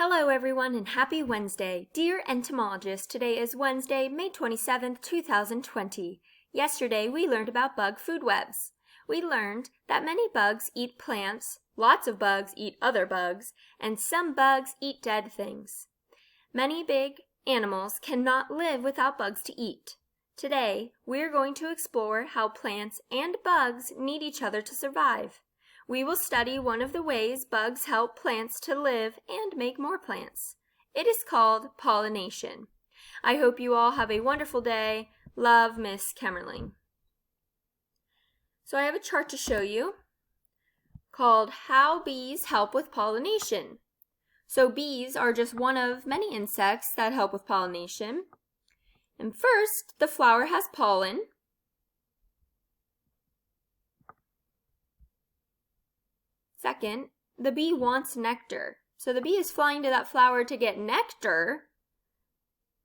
Hello everyone and happy Wednesday. Dear entomologist, today is Wednesday, May 27th, 2020. Yesterday we learned about bug food webs. We learned that many bugs eat plants, lots of bugs eat other bugs, and some bugs eat dead things. Many big animals cannot live without bugs to eat. Today we're going to explore how plants and bugs need each other to survive. We will study one of the ways bugs help plants to live and make more plants. It is called pollination. I hope you all have a wonderful day. Love, Miss Kemmerling. So I have a chart to show you called How Bees Help with Pollination. So bees are just one of many insects that help with pollination. And first, the flower has pollen. Second, the bee wants nectar. So the bee is flying to that flower to get nectar,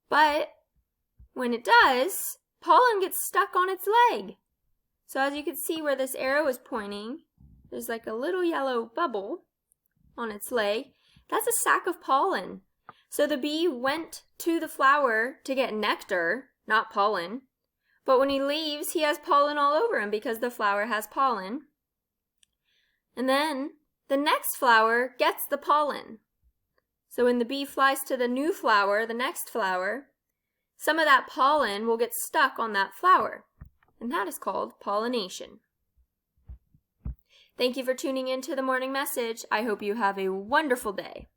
but when it does, pollen gets stuck on its leg. So as you can see where this arrow is pointing, there's like a little yellow bubble on its leg. That's a sac of pollen. So the bee went to the flower to get nectar, not pollen. But when he leaves, he has pollen all over him because the flower has pollen. And then the next flower gets the pollen. So when the bee flies to the new flower, the next flower, some of that pollen will get stuck on that flower. And that is called pollination. Thank you for tuning in to the morning message. I hope you have a wonderful day.